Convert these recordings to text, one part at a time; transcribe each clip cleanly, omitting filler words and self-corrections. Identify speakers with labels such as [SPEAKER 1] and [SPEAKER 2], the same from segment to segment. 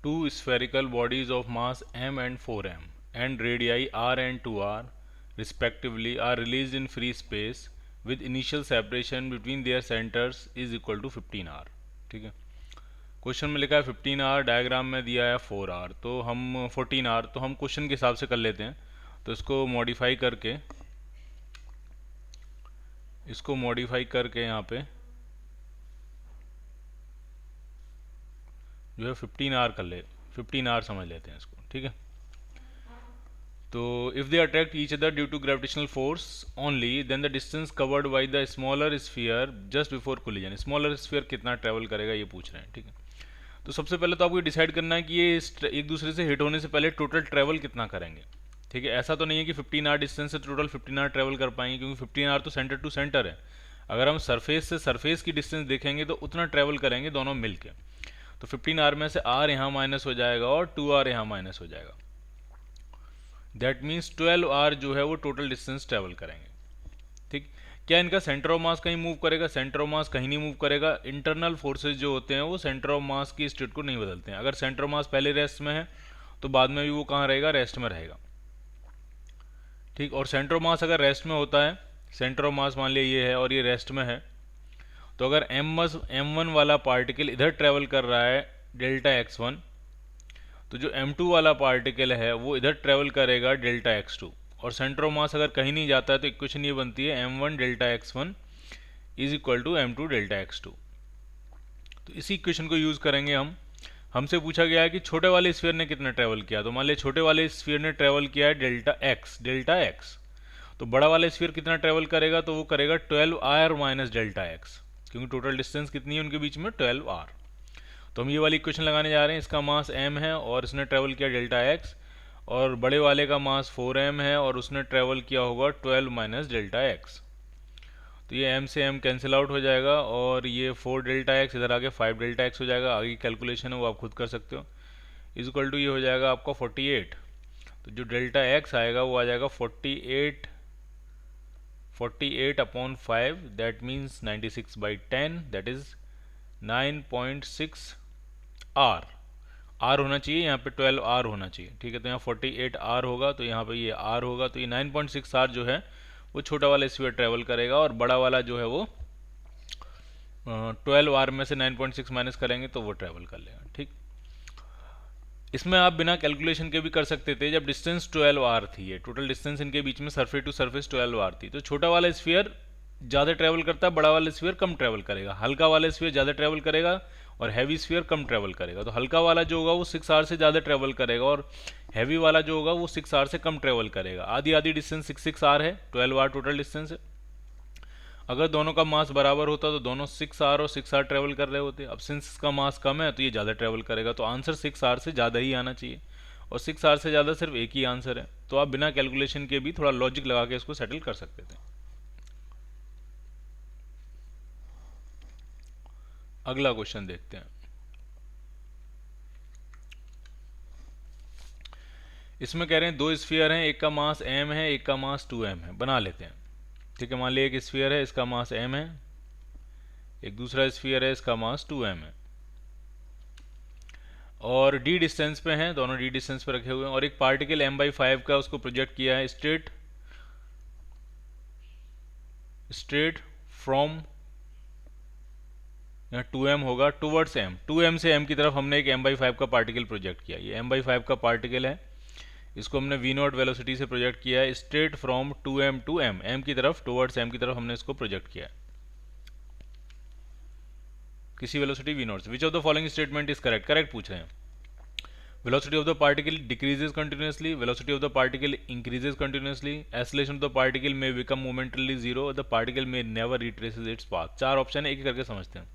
[SPEAKER 1] Two spherical bodies of mass m and 4m and radii r and 2r respectively are released in free space with initial separation between their centers is equal to 15r। ठीक है, question में लिखा है 15r, diagram में दिया है 4r, तो हम 14r, तो हम क्वेश्चन के हिसाब से कर लेते हैं। तो इसको मॉडिफाई करके यहाँ पे जो है 15r समझ लेते हैं इसको। ठीक है, तो if they attract each other due to gravitational force only then the distance covered by the smaller sphere just before collision. Smaller sphere कितना ट्रैवल करेगा ये पूछ रहे हैं। ठीक है, तो सबसे पहले तो आपको डिसाइड करना है कि ये एक दूसरे से हिट होने से पहले टोटल ट्रैवल कितना करेंगे। ठीक है, ऐसा तो नहीं है कि 15r डिस्टेंस से टोटल 15r ट्रैवल कर पाएंगे, क्योंकि 15r तो सेंटर टू सेंटर है। अगर हम सरफेस से सरफेस की डिस्टेंस देखेंगे तो उतना ट्रैवल करेंगे दोनों मिलके। तो 15r में से r यहाँ माइनस हो जाएगा और 2r यहाँ माइनस हो जाएगा। दैट मीन्स 12r जो है वो टोटल डिस्टेंस ट्रैवल करेंगे। ठीक, क्या इनका सेंटर ऑफ मास कहीं मूव करेगा? सेंटर ऑफ मास कहीं नहीं मूव करेगा। इंटरनल फोर्सेज जो होते हैं वो सेंटर ऑफ मास की स्टेट को नहीं बदलते हैं। अगर सेंटर ऑफ मास पहले रेस्ट में है तो बाद में भी वो कहाँ रहेगा? रेस्ट में रहेगा। ठीक, और सेंटर ऑफ मास अगर रेस्ट में होता है, सेंटर ऑफ मास मान लिया ये है और ये रेस्ट में है, तो अगर m1 वाला पार्टिकल इधर ट्रेवल कर रहा है डेल्टा x1, तो जो m2 वाला पार्टिकल है वो इधर ट्रेवल करेगा डेल्टा x2। और सेंटर ऑफ मास अगर कहीं नहीं जाता है तो इक्वेशन ये बनती है m1 delta x1 is equal to m2 delta x2। तो इसी इक्वेशन को यूज़ करेंगे हम। हमसे पूछा गया है कि छोटे वाले स्फीयर ने कितना ट्रैवल किया, तो मान लिया छोटे वाले स्फीयर ने ट्रैवल किया है डेल्टा एक्स। तो बड़ा वाला स्फीयर कितना ट्रैवल करेगा? तो वो करेगा 12r माइनस डेल्टा एक्स, क्योंकि टोटल डिस्टेंस कितनी है उनके बीच में? 12r। तो हम ये वाली इक्वेशन लगाने जा रहे हैं। इसका मास m है और इसने ट्रैवल किया डेल्टा एक्स, और बड़े वाले का मास 4m है और उसने ट्रैवल किया होगा 12 माइनस डेल्टा एक्स। तो ये m से m कैंसिल आउट हो जाएगा और ये 4 डेल्टा एक्स इधर आके 5 डेल्टा एक्स हो जाएगा। आगे की कैलकुलेशन है वो आप खुद कर सकते हो। इज इक्वल टू ये हो जाएगा आपका 48। तो जो डेल्टा एक्स आएगा वो आ जाएगा 48 upon 5, that means 96/10, that is 9.6 r। r होना चाहिए यहाँ पे 12r होना चाहिए। ठीक है, तो यहाँ 48r होगा, तो यहाँ पे ये r होगा। तो ये 9.6 r जो है वो छोटा वाला स्फीयर ट्रेवल करेगा, और बड़ा वाला जो है वो 12r में से 9.6 माइनस करेंगे तो वो ट्रेवल कर लेगा। ठीक, इसमें आप बिना कैलकुलेशन के भी कर सकते थे। जब डिस्टेंस 12r थी, ये टोटल डिस्टेंस इनके बीच में सरफेस टू सरफेस 12r थी, तो छोटा वाला स्फीयर ज़्यादा ट्रैवल करता है, बड़ा वाला स्फीयर कम ट्रैवल करेगा। हल्का वाला स्फीयर ज़्यादा ट्रैवल करेगा और हैवी स्फीयर कम ट्रैवल करेगा। तो हल्का वाला जो होगा वो 6r से ज़्यादा ट्रैवल करेगा और हैवी वाला जो होगा वो 6r से कम ट्रैवल करेगा। आधी आधी डिस्टेंस 6r है, 12r टोटल डिस्टेंस है। अगर दोनों का मास बराबर होता तो दोनों 6r और 6r ट्रैवल कर रहे होते। अब सिंस इसका मास कम है तो ये ज़्यादा ट्रैवल करेगा, तो आंसर 6r से ज़्यादा ही आना चाहिए, और 6r से ज़्यादा सिर्फ एक ही आंसर है। तो आप बिना कैलकुलेशन के भी थोड़ा लॉजिक लगा के इसको सेटल कर सकते थे। अगला क्वेश्चन देखते हैं। इसमें कह रहे हैं दो स्फीयर हैं, एक का मास m है, एक का मास 2m है। बना लेते हैं। ठीक है, मान लिया एक स्फीयर है, इसका मास m है, एक दूसरा स्फीयर है, इसका मास 2m है, और d डिस्टेंस पे हैं, दोनों d डिस्टेंस पे रखे हुए हैं। और एक पार्टिकल m/5 का उसको प्रोजेक्ट किया है स्ट्रेट फ्रॉम, यहाँ 2m होगा, टूवर्ड्स m, 2m से m की तरफ हमने एक m/5 का पार्टिकल प्रोजेक्ट किया। ये m/5 का पार्टिकल है, इसको हमने v0 वेलोसिटी से प्रोजेक्ट किया है straight from 2m to m, m की तरफ, टूवर्ड्स m की तरफ हमने इसको प्रोजेक्ट किया है किसी वेलोसिटी v0 से। Which of the following statement is correct? Correct पूछ रहे हैं। Velocity of the particle decreases continuously, velocity of the particle increases continuously, acceleration of the particle may become momentarily zero, the particle may never retraces its path. चार option है, एक एक करके समझते हैं।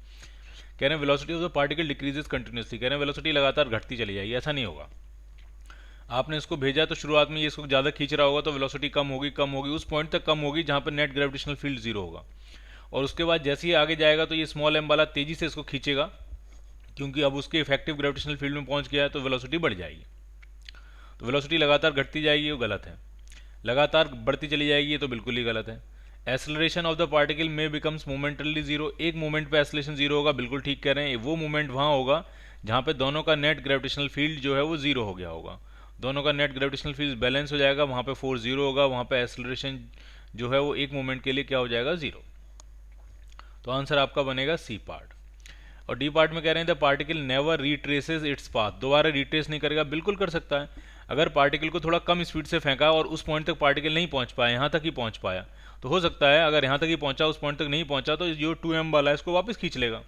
[SPEAKER 1] कह रहे हैं velocity of the particle decreases continuously, कह रहे हैं वेलोसिटी लगातार घटती चली जाएगी। ऐसा नहीं होगा। आपने इसको भेजा तो शुरुआत में ये इसको ज़्यादा खींच रहा होगा तो वेलोसिटी कम होगी, उस पॉइंट तक कम होगी जहाँ पर नेट ग्रेविटेशनल फील्ड जीरो होगा, और उसके बाद जैसे ही आगे जाएगा तो ये स्मॉल m वाला तेज़ी से इसको खींचेगा, क्योंकि अब उसके इफेक्टिव ग्रेविटेशनल फील्ड में पहुँच गया है, तो वेलोसिटी बढ़ जाएगी। तो वेलोसिटी लगातार घटती जाएगी, वो गलत है। लगातार बढ़ती चली जाएगी, ये तो बिल्कुल ही गलत है। एक्सेलरेशन ऑफ द पार्टिकल में बिकम्स मोमेंटली जीरो, एक मोमेंट पे एक्सेलरेशन जीरो होगा, बिल्कुल ठीक कह रहे हैं। वो मोमेंट वहाँ होगा जहाँ पे दोनों का नेट ग्रेविटेशनल फील्ड जो है वो जीरो हो गया होगा, दोनों का नेट ग्रेविटेशनल फील्ड बैलेंस हो जाएगा, वहाँ पे फोर्स जीरो होगा, वहाँ पे एक्सेलरेशन जो है वो एक मोमेंट के लिए क्या हो जाएगा, जीरो। तो आंसर आपका बनेगा सी पार्ट। और डी पार्ट में कह रहे हैं the particle never retraces its path, दोबारा रिट्रेस नहीं करेगा, बिल्कुल कर सकता है। अगर पार्टिकल को थोड़ा कम स्पीड से फेंका और उस पॉइंट तक पार्टिकल नहीं पहुंच पाया, यहाँ तक ही पहुंच पाया, तो हो सकता है अगर यहाँ तक ही पहुंचा, उस पॉइंट तक नहीं पहुंचा, तो जो 2m वाला है इसको वापस खींच लेगा।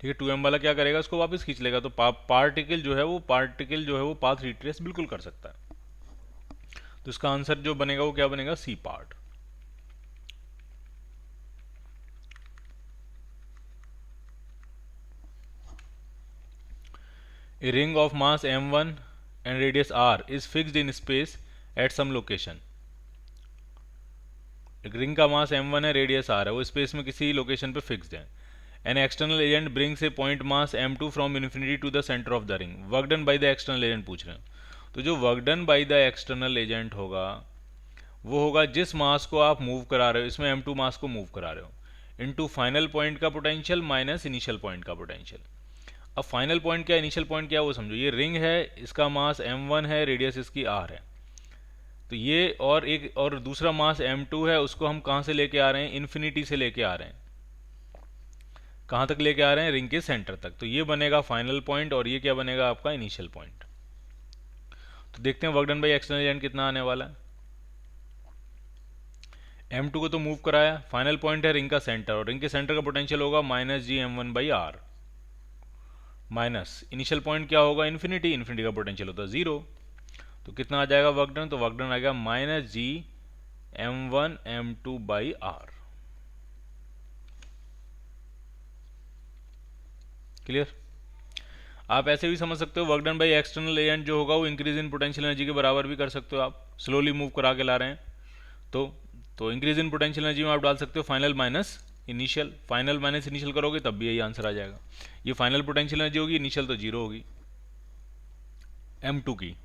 [SPEAKER 1] ठीक है, 2m वाला क्या करेगा, इसको वापस खींच लेगा। तो पार्टिकल जो है वो पाथ रिट्रेस बिल्कुल कर सकता है। तो इसका आंसर जो बनेगा वो क्या बनेगा, C part. A ring of mass m1 and radius r is fixed in space at some location. एक रिंग का मास m1 है, रेडियस r है, वो स्पेस में किसी लोकेशन पे फिक्स्ड है। An external agent brings a point mass m2 from infinity to the center of the ring. Work done by the external agent पूछ रहे हैं। तो जो work done by the external agent होगा वो होगा जिस मास को आप मूव करा रहे हो, इसमें m2 मास को मूव करा रहे हो, इनटू फाइनल पॉइंट का पोटेंशियल माइनस इनिशियल पॉइंट का पोटेंशियल। अब फाइनल पॉइंट क्या, इनिशियल पॉइंट क्या, वो समझो। ये रिंग है, इसका मास m1 है, रेडियस इसकी r है। तो ये और दूसरा मास m2 है, उसको हम कहाँ से लेके आ रहे हैं, इन्फिनिटी से लेके आ रहे हैं। कहाँ तक लेके आ रहे हैं, रिंग के सेंटर तक। तो ये बनेगा फाइनल पॉइंट और ये क्या बनेगा आपका, इनिशियल पॉइंट। तो देखते हैं work done by external agent कितना आने वाला है। m2 को तो मूव कराया, फाइनल पॉइंट है रिंग का सेंटर, और रिंग के सेंटर का पोटेंशियल होगा minus G m1 by R, minus initial point क्या होगा, इन्फिनिटी, इन्फिनिटी का पोटेंशियल होता है जीरो। तो कितना आ जाएगा वर्क डन, तो वर्क डन आ गया minus G m1 m2 by R. Clear. आप ऐसे भी समझ सकते हो work done by external agent जो होगा वो इंक्रीज इन पोटेंशियल एनर्जी के बराबर भी कर सकते हो। आप स्लोली मूव करा के ला रहे हैं तो इंक्रीज इन पोटेंशियल एनर्जी में आप डाल सकते हो final minus initial, final minus initial करोगे तब भी यही आंसर आ जाएगा। ये फाइनल पोटेंशियल एनर्जी होगी, इनिशियल तो जीरो होगी m2 की।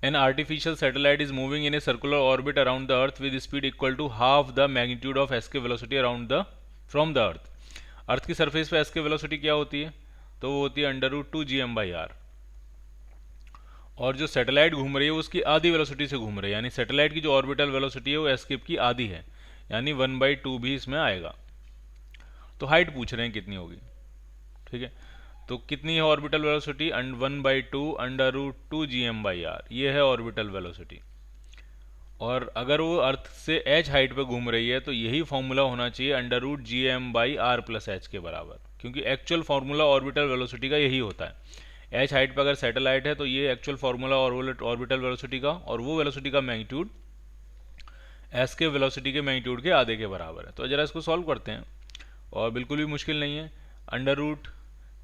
[SPEAKER 1] An artificial satellite is moving in a circular orbit around the Earth with speed equal to half the magnitude of escape velocity from the Earth. अर्थ की surface पे escape velocity क्या होती है, तो वो होती है √2 gm/r। और जो सैटेलाइट घूम रही है उसकी आधी वेलोसिटी से घूम रही है, यानी सैटेलाइट की जो ऑर्बिटल वेलोसिटी है वो एस्केप की आधी है, यानी 1/2 भी इसमें आएगा। तो हाइट पूछ रहे हैं कितनी होगी। ठीक है, तो कितनी है ऑर्बिटल वेलोसिटी, 1/2 √2 gm/r, ये है ऑर्बिटल वेलोसिटी। और अगर वो अर्थ से h हाइट पे घूम रही है तो यही फॉर्मूला होना चाहिए √gm/r + h के बराबर, क्योंकि एक्चुअल फार्मूला ऑर्बिटल वेलोसिटी का यही होता है। h हाइट पे अगर सैटेलाइट है तो ये एक्चुअल फार्मूला ऑर्बिटल वेलोसिटी का, और वो वेलोसिटी का मैग्नीट्यूड s के वेलोसिटी के मैग्नीट्यूड के आधे के बराबर है। तो जरा इसको सॉल्व करते हैं, और बिल्कुल भी मुश्किल नहीं है। अंडर रूट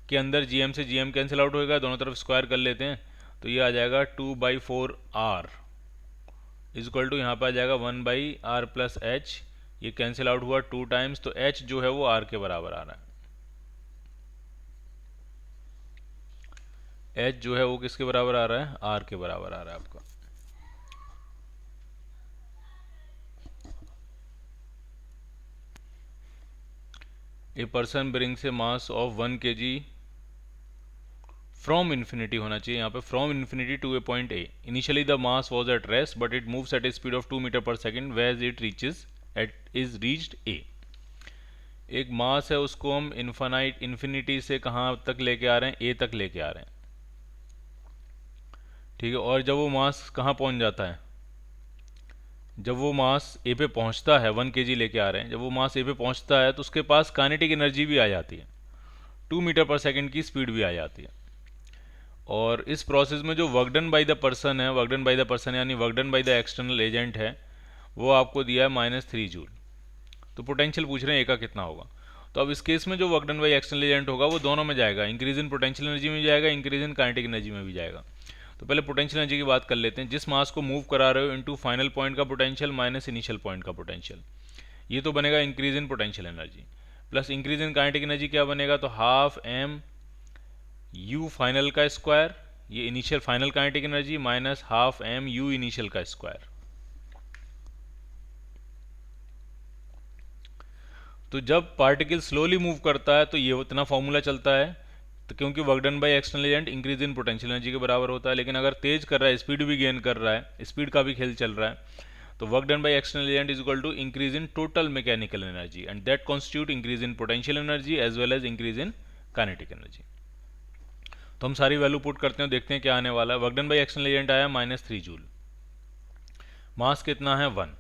[SPEAKER 1] के अंदर gm से gm कैंसिल आउट होएगा, दोनों तरफ स्क्वायर कर लेते हैं, तो ये आ जाएगा 2/4r इज इक्वल टू, यहाँ पर आ जाएगा 1/r + h, ये कैंसिल आउट हुआ 2 टाइम्स, तो h जो है वो r के बराबर आ रहा है। h जो है वो किसके बराबर आ रहा है, r के बराबर आ रहा है आपका। A person brings a mass of 1 kg from infinity होना चाहिए, यहाँ पे from infinity to a point A. Initially the mass was at rest but it moves at a speed of 2 metre per second when it reached A. एक mass है, उसको हम infinity से कहाँ तक लेके आ रहे हैं, ए तक लेके आ रहे हैं। ठीक है, और जब वो मास कहाँ पहुँच जाता है, जब वो मास ए पे पहुँचता है, 1 kg लेके आ रहे हैं, जब वो मास ए पे पहुँचता है तो उसके पास काइनेटिक एनर्जी भी आ जाती है, 2 मीटर पर सेकेंड की स्पीड भी आ जाती है। और इस प्रोसेस में जो work done by the person है, work done by the person यानी work done by the external agent है, वो आपको दिया है -3 जूल। तो पोटेंशियल पूछ रहे हैं ए का कितना होगा। तो अब इस केस में जो work done by external agent होगा वो दोनों में जाएगा, इंक्रीज इन पोटेंशियल एनर्जी में जाएगा, इंक्रीज इन काइनेटिक एनर्जी में भी जाएगा। तो पहले पोटेंशियल एनर्जी की बात कर लेते हैं। जिस मास को मूव करा रहे हो इनटू फाइनल पॉइंट का पोटेंशियल माइनस इनिशियल पॉइंट का पोटेंशियल, ये तो बनेगा increase in potential energy, plus increase in kinetic energy क्या बनेगा, तो हाफ m u फाइनल का स्क्वायर, ये initial final kinetic energy, minus half m u initial का स्क्वायर। तो जब पार्टिकल स्लोली मूव करता है तो ये उतना फॉर्मूला चलता है, तो क्योंकि work done by external agent increase in potential energy के बराबर होता है। लेकिन अगर तेज कर रहा है, स्पीड भी गेन कर रहा है, स्पीड का भी खेल चल रहा है, तो work done by external agent is equal to increase in total mechanical energy and that constitute increase in potential energy as well as increase in kinetic energy. तो हम सारी वैल्यू पुट करते हैं, देखते हैं क्या आने वाला है। Work done by external agent आया -3 जूल, मास कितना है 1,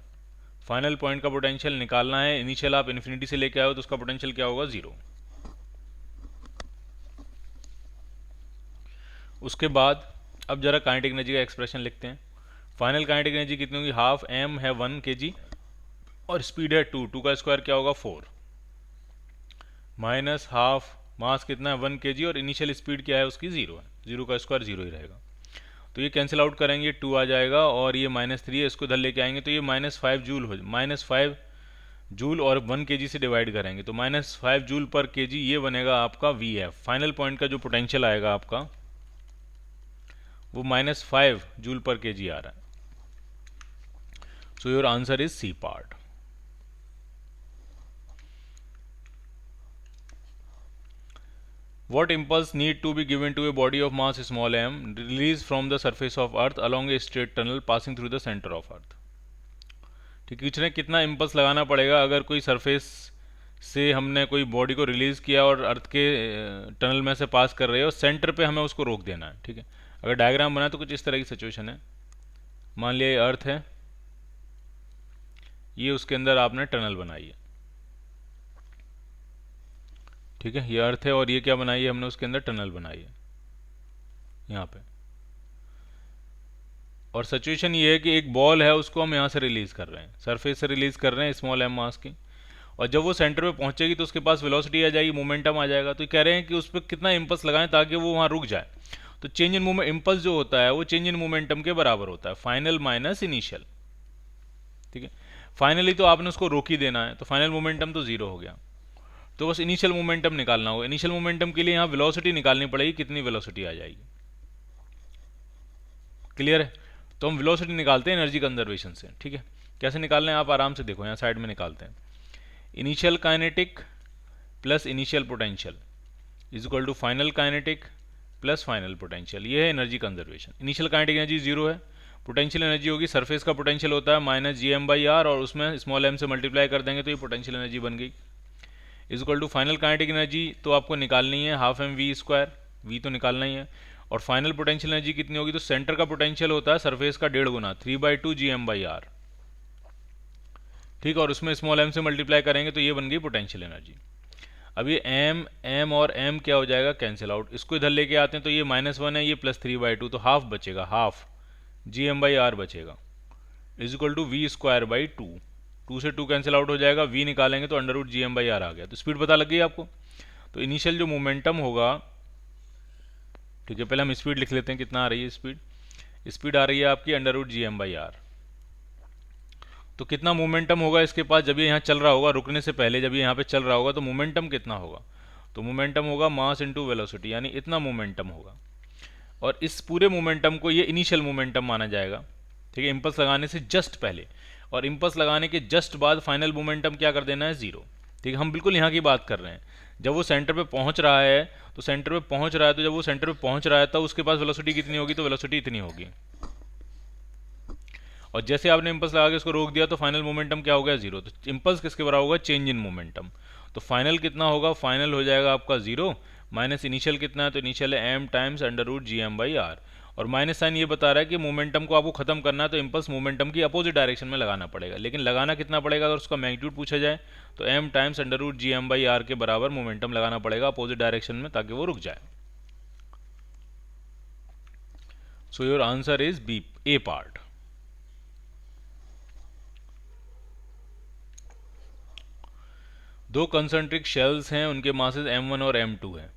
[SPEAKER 1] फाइनल पॉइंट का पोटेंशियल निकालना है। इनिशियल आप इन्फिनिटी से लेके आओ तो उसका पोटेंशियल क्या होगा 0। उसके बाद अब जरा काइनेटिक एनर्जी का एक्सप्रेशन लिखते हैं। फाइनल काइनेटिक एनर्जी कितनी होगी, हाफ m है 1 kg और स्पीड है 2, 2 का स्क्वायर क्या होगा 4, माइनस हाफ मास कितना है 1 kg और इनिशियल स्पीड क्या है उसकी 0 है, 0 का स्क्वायर 0 ही रहेगा। तो ये कैंसिल आउट करेंगे, 2 आ जाएगा और ये -3 है, इसको इधर लेके आएंगे तो ये -5 जूल हो, -5 जूल और 1 kg से डिवाइड करेंगे तो -5 जूल पर kg, ये बनेगा आपका VF। फाइनल पॉइंट का जो पोटेंशियल आएगा आपका वो -5 जूल पर kg आ रहा है। So your answer is C part. What impulse need to be given to a body of mass small m released from the surface of earth along a straight tunnel passing through the center of earth? ठीक है, कितने कितना impulse लगाना पड़ेगा अगर कोई surface से हमने कोई बॉडी को रिलीज किया और अर्थ के टनल में से पास कर रही है और सेंटर पे हमें उसको रोक देना है। ठीक है, अगर डायग्राम बना तो कुछ इस तरह की सिचुएशन है। मान लिया ये अर्थ है, ये उसके अंदर आपने टनल बनाई है। ठीक है, ये अर्थ है और ये क्या बनाई है हमने, उसके अंदर टनल बनाई है यहाँ पे। और सिचुएशन ये है कि एक बॉल है, उसको हम यहाँ से रिलीज कर रहे हैं, सरफेस से रिलीज कर रहे हैं स्मॉल एम मास की, और जब वो सेंटर पे पहुंचेगी तो उसके पास वेलोसिटी आ जाएगी, मोमेंटम आ जाएगा। तो कह रहे हैं कि उस पर कितना इम्पल्स लगाएं ताकि वो वहाँ रुक जाए। तो चेंज इन मूवमेंट इम्पल्स जो होता है वो चेंज इन मोमेंटम के बराबर होता है, फाइनल माइनस इनिशियल। ठीक है, फाइनली तो आपने उसको रोक ही देना है, तो फाइनल मोमेंटम तो 0 हो गया, तो बस इनिशियल मोमेंटम निकालना होगा। इनिशियल मोमेंटम के लिए यहाँ वेलोसिटी निकालनी पड़ेगी, कितनी वेलोसिटी आ जाएगी। क्लियर है, तो हम वेलोसिटी निकालते हैं एनर्जी कंजर्वेशन से। ठीक है, कैसे निकालना है आप आराम से देखो, यहाँ साइड में निकालते हैं। Initial kinetic plus initial potential is equal to final kinetic plus final potential, ये है energy conservation. Initial kinetic energy 0 है, पोटेंशियल एनर्जी होगी, सरफेस का पोटेंशियल होता है -gm/r और उसमें स्मॉल m से मल्टीप्लाई कर देंगे तो ये पोटेंशियल एनर्जी बन गई। Is equal to final kinetic energy तो आपको निकालनी है हाफ mv², v तो निकालना ही है, और फाइनल पोटेंशियल एनर्जी कितनी होगी, तो सेंटर का पोटेंशियल होता है सरफेस का 1.5 गुना 3/2 gm/r। ठीक, और उसमें स्मॉल m से मल्टीप्लाई करेंगे तो ये बन गई पोटेंशियल एनर्जी। अब ये m और m क्या हो जाएगा, कैंसिल आउट। इसको इधर लेके आते हैं तो ये -1 है, ये +3/2, तो हाफ बचेगा, हाफ gm/r बचेगा, इज इक्वल टू v²/2। 2 से 2 कैंसिल आउट हो जाएगा, v निकालेंगे तो √gm/r आ गया। तो स्पीड पता लग गई आपको। तो इनिशियल जो मोमेंटम होगा, ठीक है, पहले हम स्पीड लिख लेते हैं, कितना आ रही है स्पीड। स्पीड आ रही है आपकी √gm/r। तो कितना मोमेंटम होगा इसके पास जब ये यहाँ चल रहा होगा, रुकने से पहले जब ये यहाँ पे चल रहा होगा तो मोमेंटम कितना होगा, तो मोमेंटम होगा मास इंटू वेलोसिटी, यानी इतना मोमेंटम होगा। और इस पूरे मोमेंटम को ये इनिशियल मोमेंटम माना जाएगा। ठीक है, इम्पल्स लगाने से जस्ट पहले, और इम्पल्स लगाने के जस्ट बाद फाइनल मोमेंटम क्या कर देना है 0। ठीक है, हम बिल्कुल यहाँ की बात कर रहे हैं, जब वो सेंटर पे पहुँच रहा है तो सेंटर पे पहुँच रहा है, तो जब वो सेंटर पे पहुँच रहा है तो उसके पास वेलोसिटी कितनी होगी, तो वेलोसिटी इतनी होगी। और जैसे आपने इम्पल्स लगा के उसको रोक दिया तो फाइनल मोमेंटम क्या हो गया 0। तो इम्पल्स किसके बराबर होगा, चेंज इन मोमेंटम। तो फाइनल कितना होगा, फाइनल हो जाएगा आपका 0 माइनस इनिशियल कितना है, तो इनिशियल है m टाइम्स √gm/r। और माइनस साइन ये बता रहा है कि मोमेंटम को आपको खत्म करना है तो इम्पल्स मोमेंटम की अपोजिट डायरेक्शन में लगाना पड़ेगा। लेकिन लगाना कितना पड़ेगा, अगर उसका मैग्नीट्यूड पूछा जाए तो m टाइम्स √gm/r के बराबर मोमेंटम लगाना पड़ेगा अपोजिट डायरेक्शन में, ताकि वो रुक जाए। So your answer is B, A part. दो कंसंट्रिक शेल्स हैं, उनके मासेस m1 और m2 है।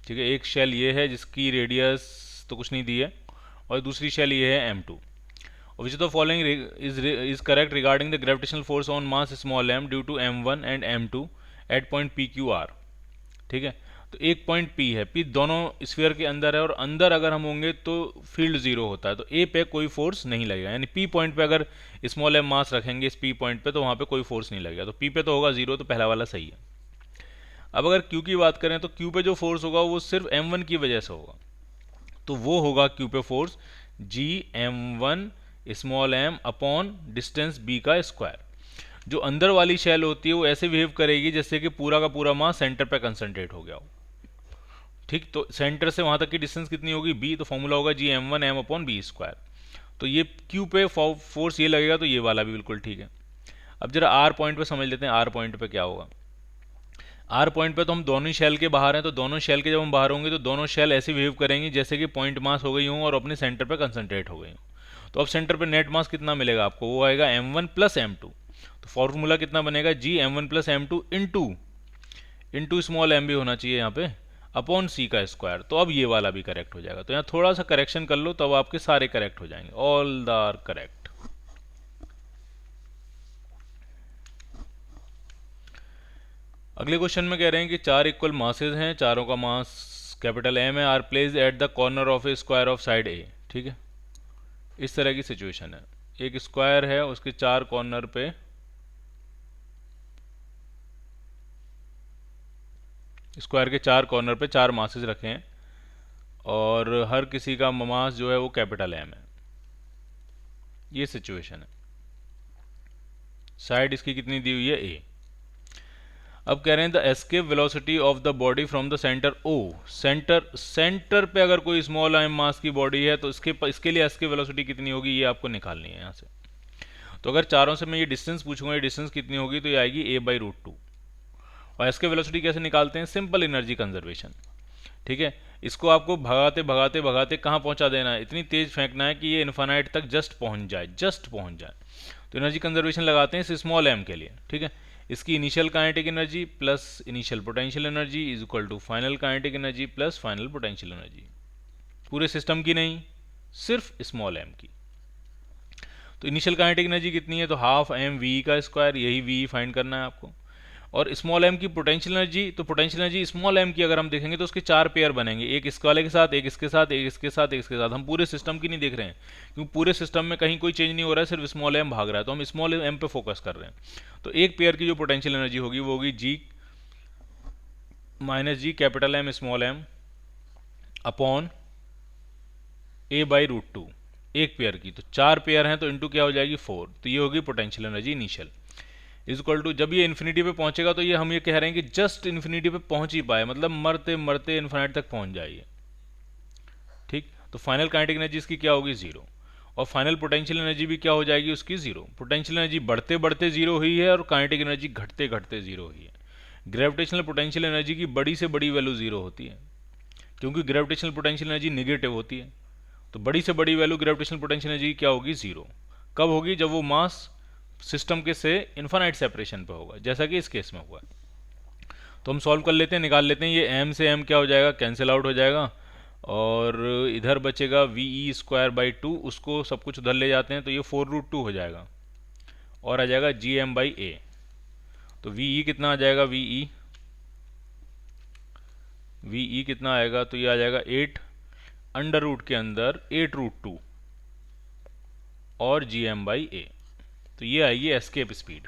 [SPEAKER 1] ठीक है, एक शेल ये है जिसकी रेडियस तो कुछ नहीं दी है, और दूसरी शेल ये है m2। Which the following is correct regarding the gravitational force on mass small m due to m1 and m2 at point PQR। ठीक है, तो एक पॉइंट पी है, पी दोनों स्फीयर के अंदर है, और अंदर अगर हम होंगे तो फील्ड जीरो होता है, तो ए पे कोई फोर्स नहीं लगेगा। यानी पी पॉइंट पे अगर स्मॉल एम मास रखेंगे इस पी पॉइंट पे तो वहाँ पे कोई फोर्स नहीं लगेगा, तो पी पे तो होगा जीरो, तो पहला वाला सही है। अब अगर क्यू की बात करें तो क्यू पे जो फोर्स होगा वो सिर्फ m1 की वजह से होगा, तो वो होगा क्यू पे फोर्स जी m1 small m upon distance b का स्क्वायर। जो अंदर वाली शेल होती है वो ऐसे बिहेव करेगी जैसे कि पूरा का पूरा मास सेंटर पे कंसंट्रेट हो गया हो। ठीक, तो सेंटर से वहां तक की डिस्टेंस कितनी होगी b, तो फॉर्मूला होगा G m1 m upon B square. तो ये क्यू पे फोर्स ये लगेगा, तो ये वाला भी बिल्कुल ठीक है। अब जरा आर पॉइंट पे समझ लेते हैं, आर पॉइंट पे क्या होगा। आर पॉइंट पे तो हम दोनों ही शेल के बाहर हैं, तो दोनों शेल के जब हम बाहर होंगे तो दोनों शेल ऐसे बिहेव करेंगी जैसे कि पॉइंट मास हो गई हों और अपने सेंटर पे कंसंट्रेट हो गई हों। तो अब सेंटर पे नेट मास कितना मिलेगा आपको, वो आएगा m1 प्लस m2। तो फॉर्मूला कितना बनेगा, जी m1 plus m2 into small m भी होना चाहिए यहाँ पे, अपॉन c का स्क्वायर। तो अब ये वाला भी करेक्ट हो जाएगा। तो यहाँ थोड़ा सा करेक्शन कर लो तब आपके सारे करेक्ट हो जाएंगे, ऑल द आर करेक्ट। अगले क्वेश्चन में कह रहे हैं कि चार इक्वल मासेज हैं, चारों का मास कैपिटल M है, are placed at the corner of a square of side a. ठीक है, इस तरह की सिचुएशन है, एक स्क्वायर है उसके चार कॉर्नर पे स्क्वायर के चार कॉर्नर पे चार मासेज रखे हैं और हर किसी का मास जो है वो कैपिटल M है। ये सिचुएशन है, साइड इसकी कितनी दी हुई है A। अब कह रहे हैं the escape velocity of the body from the centre O। Centre पे अगर कोई स्मॉल m मास की बॉडी है तो इसके लिए एस्केप वेलोसिटी कितनी होगी ये आपको निकालनी है यहाँ से। तो अगर चारों से मैं ये डिस्टेंस पूछूंगा, ये डिस्टेंस कितनी होगी, तो ये आएगी a/√2। और एस्केप वेलोसिटी कैसे निकालते हैं, सिंपल एनर्जी कंजर्वेशन। ठीक है, इसको आपको भगाते भगाते भगाते कहाँ पहुंचा देना है, इतनी तेज फेंकना है कि ये इन्फानाइट तक जस्ट पहुंच जाए। तो एनर्जी कंजर्वेशन लगाते हैं इस स्मॉल m के लिए। ठीक है, इसकी initial kinetic energy plus initial potential energy is equal to final kinetic energy plus final potential energy. पूरे सिस्टम की नहीं, सिर्फ स्मॉल m की। तो इनिशियल काइनेटिक एनर्जी कितनी है, तो हाफ m v का स्क्वायर, यही v फाइंड करना है आपको। और स्मॉल m की पोटेंशियल एनर्जी, तो पोटेंशियल एनर्जी स्मॉल m की अगर हम देखेंगे तो उसके चार पेयर बनेंगे, एक इस वाले के साथ, एक इसके साथ, एक इसके साथ, एक इसके साथ। हम पूरे सिस्टम की नहीं देख रहे हैं क्योंकि पूरे सिस्टम में कहीं कोई चेंज नहीं हो रहा है, सिर्फ स्मॉल m भाग रहा है, तो हम स्मॉल m पे फोकस कर रहे हैं। तो एक पेयर की जो पोटेंशियल एनर्जी होगी वो होगी g minus G capital M small m upon a/√2 एक पेयर की। तो चार पेयर हैं तो इंटू क्या हो जाएगी 4, तो ये होगी potential energy initial is equal to, जब ये इन्फिनिटी पे पहुंचेगा तो ये हम ये कह रहे हैं कि जस्ट इन्फिनिटी पे पहुंच ही पाए, मतलब मरते मरते इन्फिनिटी तक पहुंच जाइए। ठीक, तो फाइनल काइनेटिक एनर्जी इसकी क्या होगी 0, और फाइनल पोटेंशियल एनर्जी भी क्या हो जाएगी उसकी 0। पोटेंशियल एनर्जी बढ़ते बढ़ते 0 हुई है और काइनेटिक एनर्जी घटते घटते 0 हुई है। ग्रेविटेशनल पोटेंशियल एनर्जी की बड़ी से बड़ी वैल्यू 0 होती है क्योंकि ग्रेविटेशनल पोटेंशियल एनर्जी निगेटिव होती है। तो बड़ी से बड़ी वैल्यू ग्रेविटेशनल पोटेंशियल एनर्जी की क्या होगी 0। कब होगी, जब वो मास सिस्टम के से इन्फानाइट सेपरेशन पे होगा, जैसा कि इस केस में हुआ। तो हम सॉल्व कर लेते हैं, निकाल लेते हैं। ये m से m क्या हो जाएगा, कैंसिल आउट हो जाएगा, और इधर बचेगा ve²/2, उसको सब कुछ उधर ले जाते हैं तो ये 4√2 हो जाएगा और आ जाएगा gm/a। तो ve कितना आ जाएगा, ve कितना आएगा, तो ये आ जाएगा 8 अंडर रूट के अंदर 8√2 और gm/a। तो ये आएगी escape speed.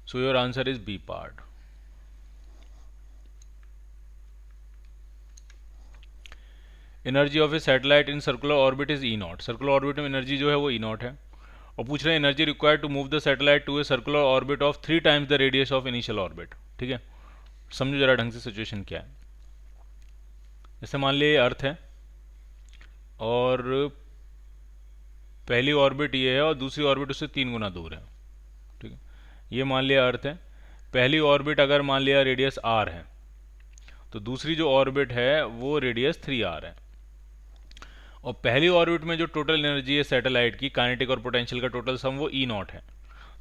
[SPEAKER 1] So your answer is B part. Energy of a satellite in circular orbit is E0। Circular orbit में एनर्जी जो है वो E0 है, और पूछ रहे हैं energy required to move the satellite to a circular orbit of 3 times the radius of initial orbit. ठीक है, समझो जरा ढंग से सिचुएशन क्या है। जैसे मान लिया अर्थ है और पहली ऑर्बिट ये है और दूसरी ऑर्बिट उससे 3 गुना दूर है। ठीक है, ये मान लिया अर्थ है, पहली ऑर्बिट अगर मान लिया रेडियस r है तो दूसरी जो ऑर्बिट है वो रेडियस 3r है। और पहली ऑर्बिट में जो टोटल एनर्जी है सैटेलाइट की, काइनेटिक और पोटेंशियल का टोटल सम, वो E0 है।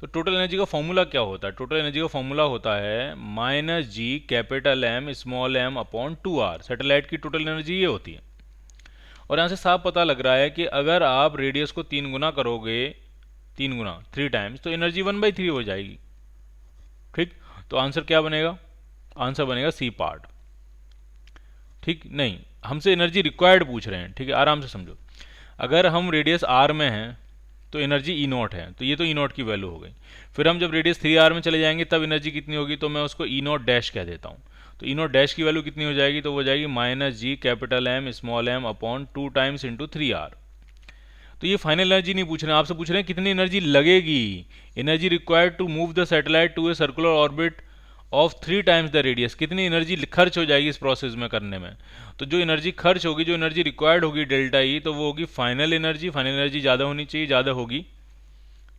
[SPEAKER 1] तो टोटल एनर्जी का फॉर्मूला क्या होता है, टोटल एनर्जी का फॉर्मूला होता है minus G capital M small m upon 2r। Satellite की टोटल एनर्जी ये होती है। और यहाँ से साफ पता लग रहा है कि अगर आप रेडियस को 3 गुना करोगे, 3 गुना 3 टाइम्स, तो एनर्जी 1/3 हो जाएगी। ठीक, तो आंसर क्या बनेगा, आंसर बनेगा सी पार्ट। ठीक, नहीं हमसे एनर्जी रिक्वायर्ड पूछ रहे हैं, ठीक है, आराम से समझो। अगर हम रेडियस आर में हैं तो एनर्जी ई नॉट है, तो ये तो ई नॉट की वैल्यू हो गई। फिर हम जब रेडियस 3r में चले जाएंगे तब एनर्जी कितनी होगी, तो मैं उसको ई नॉट डैश कह देता हूँ। तो ई नॉट डैश की वैल्यू कितनी हो जाएगी, तो वो हो जाएगी -g capital M small m upon 2 times into 3r। तो ये फाइनल एनर्जी नहीं पूछ रहे हैं, आपसे पूछ रहे हैं कितनी एनर्जी लगेगी, energy required to move the satellite to a circular orbit of 3 times the radius, कितनी एनर्जी खर्च हो जाएगी इस प्रोसेस में करने में। तो जो एनर्जी खर्च होगी, जो एनर्जी रिक्वायर्ड होगी डेल्टा ई, तो वो होगी फाइनल एनर्जी, फाइनल एनर्जी ज़्यादा होनी चाहिए, ज़्यादा होगी,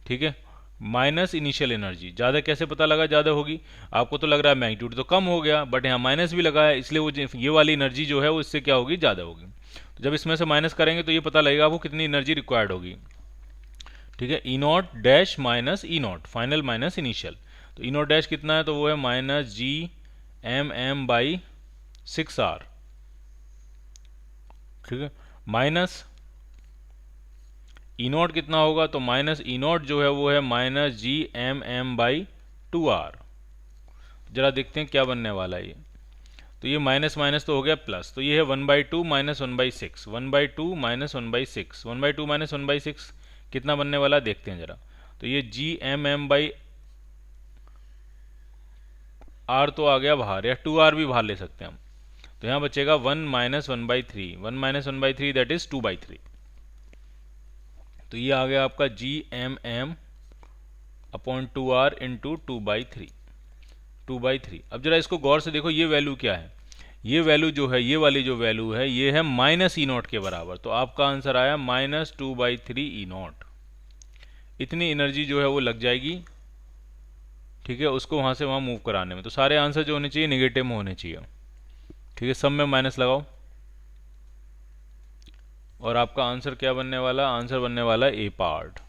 [SPEAKER 1] ठीक है, माइनस इनिशियल एनर्जी। ज़्यादा कैसे पता लगा ज़्यादा होगी, आपको तो लग रहा है मैग्नीट्यूड तो कम हो गया, बट यहाँ माइनस भी लगा है, इसलिए वो ये वाली एनर्जी जो है वो इससे क्या होगी, ज़्यादा होगी। तो जब इसमें से माइनस करेंगे तो ये पता लगेगा आपको कितनी एनर्जी रिक्वायर्ड होगी, ठीक है। E naught dash minus E naught, final minus initial. तो ई नॉट डैश कितना है, तो वो है -g/m/6r, ठीक है, माइनस ई नॉट कितना होगा, तो माइनस ई नॉट जो है वो है -gmm/2r। जरा देखते हैं क्या बनने वाला है ये। तो ये माइनस माइनस तो हो गया प्लस, तो ये है 1/2 माइनस 1/6, 1/2 माइनस 1/6, 1/2 माइनस 1/6 कितना बनने वाला देखते हैं जरा। तो ये gmm/r तो आ गया बाहर, या 2r भी बाहर ले सकते हैं हम। तो यहाँ बचेगा 1 माइनस 1/3, 1 माइनस 1/3 दैट इज 2/3। तो ये आ गया आपका gmm/2r इंटू 2/3, 2/3। अब जरा इसको गौर से देखो, ये वैल्यू क्या है, ये वैल्यू जो है, ये वाली जो वैल्यू है, ये है माइनस ई नॉट के बराबर। तो आपका आंसर आया -2/3 ई नॉट। इतनी एनर्जी जो है वो लग जाएगी, ठीक है, उसको वहाँ से वहाँ मूव कराने में। तो सारे आंसर जो होने चाहिए नेगेटिव में होने चाहिए, ठीक है, सब में माइनस लगाओ। और आपका आंसर क्या बनने वाला, आंसर बनने वाला ए पार्ट।